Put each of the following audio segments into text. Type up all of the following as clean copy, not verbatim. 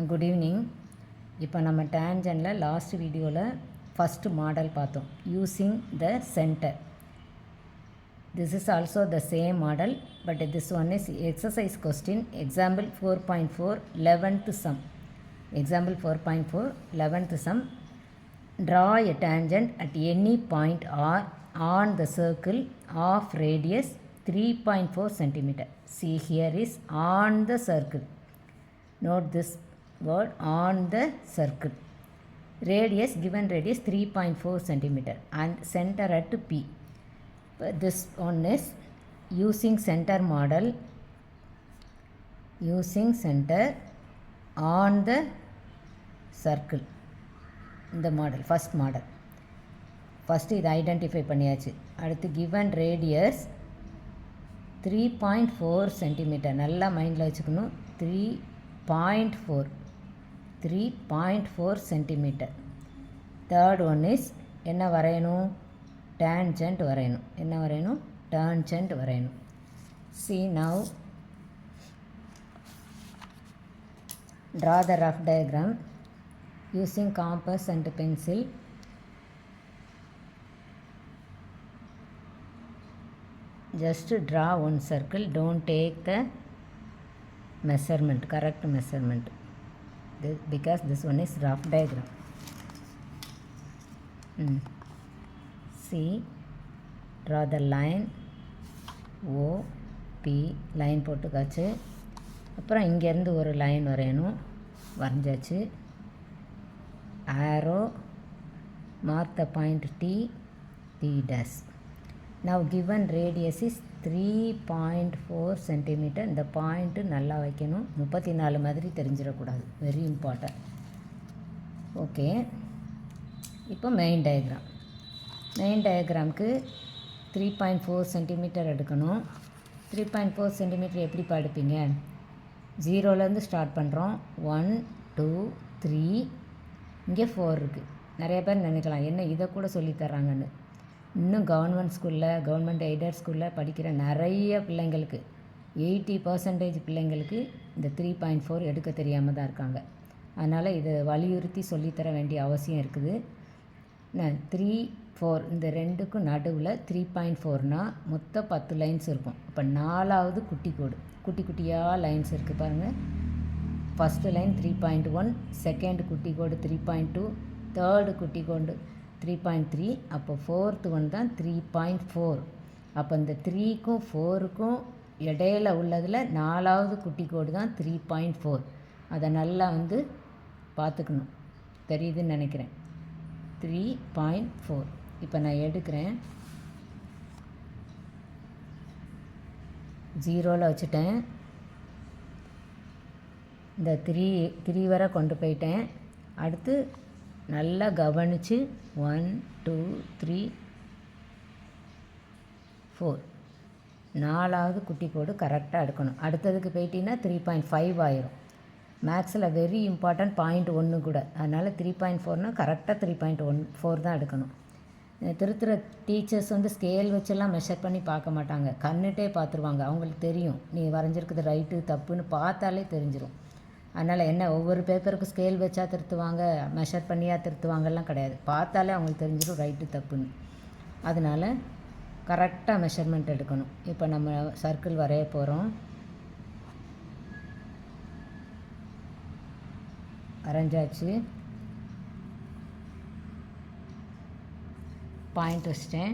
Good evening. இப்போ நம்ம டேஞ்சனில் last வீடியோவில் ஃபஸ்ட்டு மாடல் பார்த்தோம், using the centre. This is also the same model, but this one is exercise question, example 4.4 11th sum. Example 4.4 11th sum. Draw a tangent at any point R on the circle of radius 3.4 cm. See, here is on the circle. Note this word, on the circle. Radius, given radius 3.4 cm and center at P. This one is using center model, using center on the circle. இந்த model first model. First இதை identify பண்ணியாச்சு. அடுத்து given radius 3.4 centimetre. நல்லா மைண்டில் வச்சுக்கணும். 3.4 centimetre. Third one is என்ன வரையணும்? Tangent வரையணும். என்ன வரையணும்? டேன்ஜென்ட் வரையணும். See now, draw the rough diagram using compass and pencil. Just draw one circle, don't take the measurement, correct measurement, because this one is rough diagram. See, draw the line OP, line போட்டுக்காச்சு. அப்புறம் இங்கேருந்து ஒரு line வரையணும், வரைஞ்சாச்சு. Arrow, mark the point T, P dash. Now given radius is 3.4 cm. இந்த point நல்லா வைக்கணும், 34 மாதிரி தெரிஞ்சிடக்கூடாது, வெரி இம்பார்ட்டன்ட். ஓகே, இப்போ மெயின் டயக்ராம். மெயின் டயக்ராமுக்கு 3.4 சென்டிமீட்டர் எடுக்கணும். 3.4 சென்டிமீட்டர் எப்படி எடுப்பீங்க? 0லேருந்து ஸ்டார்ட் பண்ணுறோம். 1 2 3, இங்கே 4 இருக்குது. நிறைய பேர் நினைக்கலாம், என்ன இதை கூட சொல்லித்தர்றாங்கன்னு. இன்னும் கவர்மெண்ட் ஸ்கூலில், கவர்மெண்ட் எய்டட் ஸ்கூலில் படிக்கிற நிறைய பிள்ளைங்களுக்கு, 80% பிள்ளைங்களுக்கு இந்த 3.4 எடுக்க தெரியாமல் தான் இருக்காங்க. அதனால் இதை வலியுறுத்தி சொல்லித்தர வேண்டிய அவசியம் இருக்குது. 3 4 இந்த ரெண்டுக்கும் நடுவில் 3.4னா மொத்தம் 10 லைன்ஸ் இருக்கும். இப்போ 4வது குட்டி கோடு, குட்டி குட்டியாக லைன்ஸ் இருக்குது பாருங்கள். ஃபஸ்ட்டு லைன் 3.1, செகண்ட் குட்டி கோடு 3.2, தேர்டு குட்டி கோடு 3.3, அப்போ ஃபோர்த்து ஒன் தான் 3.4. அப்போ இந்த 3க்கும் 4க்கும் இடையில உள்ளதில் 4வது குட்டி கோடு தான் 3.4. அதை நல்லா பார்த்துக்கணும், தெரியுதுன்னு நினைக்கிறேன். 3.4. இப்போ நான் எடுக்கிறேன், 0ல் வச்சுட்டேன். இந்த 3 வரை கொண்டு போயிட்டேன். அடுத்து நல்லா கவனித்து 1 2 3 4, 4வது குட்டி கோடு கரெக்டாக எடுக்கணும். அடுத்ததுக்கு போயிட்டீங்கன்னா 3.5 ஆயிரும். மேக்ஸில் வெரி இம்பார்ட்டன்ட் பாயிண்ட் 1 கூட. அதனால் 3.4னா கரெக்டாக 3.14 தான் எடுக்கணும். திருத்துற டீச்சர்ஸ் ஸ்கேல் வச்செல்லாம் மெஷர் பண்ணி பார்க்க மாட்டாங்க, கண்ணுட்டே பார்த்துருவாங்க. அவங்களுக்கு தெரியும் நீ வரைஞ்சிருக்குது ரைட்டு தப்புன்னு பார்த்தாலே தெரிஞ்சிடும். அதனால் என்ன, ஒவ்வொரு பேப்பருக்கு ஸ்கேல் வச்சா திருத்துவாங்க, மெஷர் பண்ணியாக திருத்துவாங்கலாம் கிடையாது. பார்த்தாலே அவங்களுக்கு தெரிஞ்சிடும் ரைட்டு தப்புன்னு. அதனால் கரெக்டாக மெஷர்மெண்ட் எடுக்கணும். இப்போ நம்ம சர்க்கிள் வரைய போகிறோம். வரைஞ்சாச்சு, பாயிண்ட் வச்சிட்டேன்.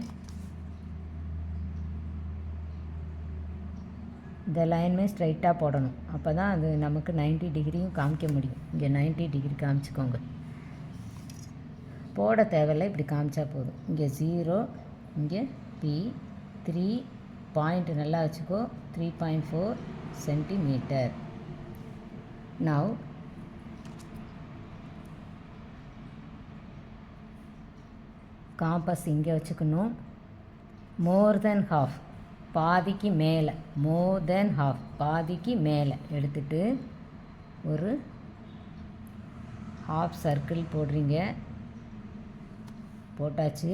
இந்த லைனுமே ஸ்ட்ரைட்டாக போடணும், அப்போ தான் அது நமக்கு 90 டிகிரியும் காமிக்க முடியும். இங்கே 90 டிகிரி காமிச்சிக்கோங்க, போட தேவையில்லை, இப்படி காமிச்சா போதும். இங்கே 0, இங்கே P, 3 பாயிண்ட் நல்லா வச்சுக்கோ, 3.4 சென்டிமீட்டர். நவ் காம்பஸ் இங்கே வச்சுக்கணும். மோர் தென் ஹாஃப், பாதிக்கு மேலே, மோர் தென் ஹாஃப், பாதிக்கு மேலே எடுத்துட்டு ஒரு ஹாஃப் சர்க்கிள் போடுறீங்க. போட்டாச்சு.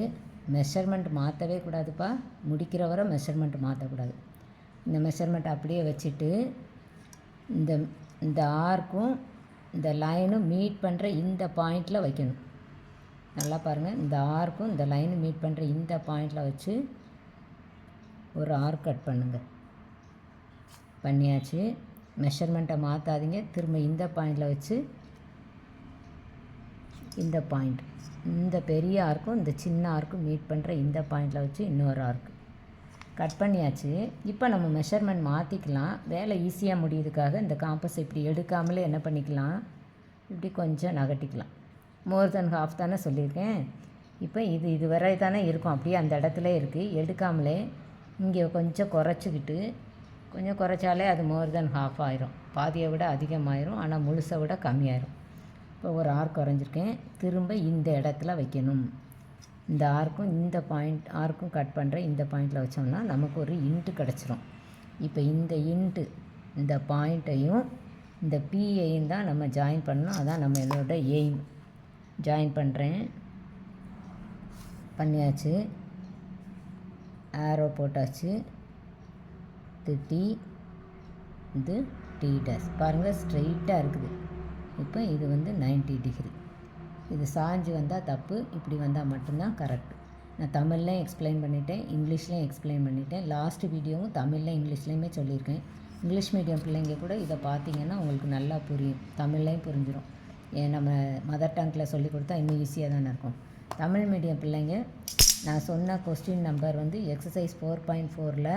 மெஷர்மெண்ட் மாற்றவே கூடாதுப்பா, முடிக்கிற வரை மெஷர்மெண்ட் மாற்றக்கூடாது. இந்த மெஷர்மெண்ட் அப்படியே வச்சுட்டு இந்த ஆர்க்கும் இந்த லைனும் மீட் பண்ணுற இந்த பாயிண்டில் வைக்கணும். நல்லா பாருங்கள், இந்த ஆர்க்கும் இந்த லைனும் மீட் பண்ணுற இந்த பாயிண்டில் வச்சு ஒரு ஆர்க் கட் பண்ணுங்கள். பண்ணியாச்சு. மெஷர்மெண்ட்டை மாற்றாதீங்க. திரும்ப இந்த பாயிண்டில் வச்சு இந்த பாயிண்ட், இந்த பெரிய ஆர்க்கும் இந்த சின்ன ஆர்க்கும் மீட் பண்ணுற இந்த பாயிண்டில் வச்சு இன்னொரு ஆர்க்கு கட் பண்ணியாச்சு. இப்போ நம்ம மெஷர்மெண்ட் மாற்றிக்கலாம். வேலை ஈஸியாக முடியுதுக்காக இந்த காம்பஸ் இப்படி எடுக்காமலே என்ன பண்ணிக்கலாம், இப்படி கொஞ்சம் நகட்டிக்கலாம். மோர் தென் ஹாஃப் தானே சொல்லியிருக்கேன். இப்போ இது வரை தானே இருக்கும், அப்படியே அந்த இடத்துல இருக்குது. எடுக்காமலே இங்கே கொஞ்சம் குறைச்சிக்கிட்டு, கொஞ்சம் குறைச்சாலே அது மோர் தென் ஹாஃப் ஆயிரும். பாதியை விட அதிகமாயிரும், ஆனால் முழுசை விட கம்மியாயிரும். இப்போ ஒரு ஆர்க் குறைஞ்சிருக்கேன். திரும்ப இந்த இடத்துல வைக்கணும். இந்த ஆர்க்கும் இந்த பாயிண்ட் ஆர்க்கும் கட் பண்ணுற இந்த பாயிண்டில் வச்சோம்னா நமக்கு ஒரு இன்ட்டு கிடச்சிரும். இப்போ இந்த இன்ட்டு இந்த பாயிண்ட்டையும் இந்த பியையும் தான் நம்ம ஜாயின் பண்ணணும். அதான் நம்ம என்னோட எய்ம். ஜாயின் பண்ணுறேன். பண்ணியாச்சு. ஆரோ போட்டாச்சு. இது டி, இது டி டேஷ். பாருங்கள், ஸ்ட்ரெயிட்டாக இருக்குது. இப்போ இது வந்து 90 டிகிரி. இது சாஞ்சு வந்தால் தப்பு, இப்படி வந்தால் மட்டும்தான் கரெக்ட். நான் தமிழ்லையும் எக்ஸ்பிளைன் பண்ணிட்டேன், இங்கிலீஷ்லேயும் எக்ஸ்பிளைன் பண்ணிட்டேன். லாஸ்ட் வீடியோவும் தமிழில் இங்கிலீஷ்லேயுமே சொல்லியிருக்கேன். இங்கிலீஷ் மீடியம் பிள்ளைங்க கூட இதை பார்த்தீங்கன்னா உங்களுக்கு நல்லா புரியும், தமிழ்லையும் புரிஞ்சிடும். நம்ம மதர் டங்கில் சொல்லி கொடுத்தா இன்னும் ஈஸியாக தானே இருக்கும். தமிழ் மீடியம் பிள்ளைங்க நான் சொன்ன கொஸ்டின் நம்பர் வந்து எக்ஸசைஸ் 4.4ல்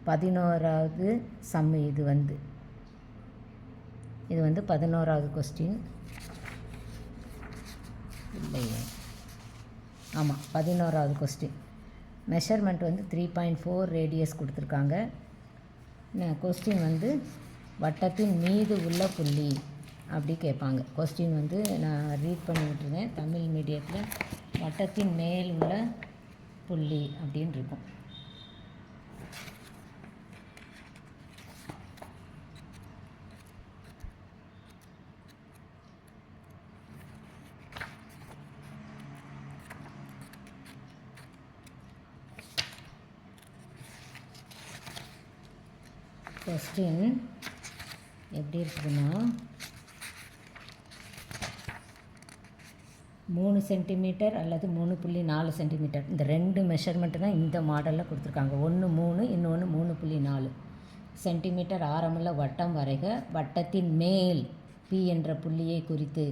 11வது சம்மு. இது வந்து 11வது கொஸ்டின் இல்லையே, ஆமாம் 11வது கொஸ்டின். மெஷர்மெண்ட் வந்து 3.4 ரேடியஸ் கொடுத்துருக்காங்க. கொஸ்டின் வந்து வட்டத்தின் மீது உள்ள புள்ளி அப்படி கேட்பாங்க. கொஸ்டின் வந்து நான் ரீட் பண்ணி விட்டுருந்தேன். தமிழ் மீடியத்தில் வட்டத்தின் மேல் உள்ள புள்ளி அப்படின்னு இருக்கும். கொஸ்டின் எப்படி இருக்குதுன்னா 3 சென்டிமீட்டர் அல்லது 3.4 சென்டிமீட்டர், இந்த ரெண்டு மெஷர்மெண்ட்டு தான் இந்த மாடலில் கொடுத்துருக்காங்க. ஒன்று 3, இன்னொன்று 3.4 சென்டிமீட்டர் ஆரமுள்ள வட்டம் வரைக. வட்டத்தின் மேல் பி என்ற புள்ளியை குறித்து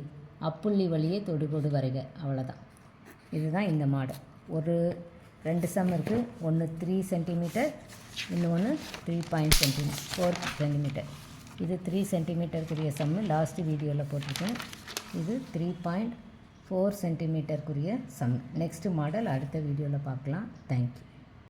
அப்புள்ளி வழியே தொடுகோடு வரைக. அவ்வளோதான். இதுதான் இந்த மாடல். ஒரு 2 சம் இருக்குது. ஒன்று 3 சென்டிமீட்டர், இன்னொன்று 4 சென்டிமீட்டர். இது 3 சென்டிமீட்டருக்குரிய சம்மு லாஸ்ட் வீடியோவில் போட்டிருக்கேன். இது 3.4 சென்டிமீட்டருக்குரிய சம். நெக்ஸ்ட் மாடல் அடுத்த வீடியோவில் பார்க்கலாம். தேங்க்யூ.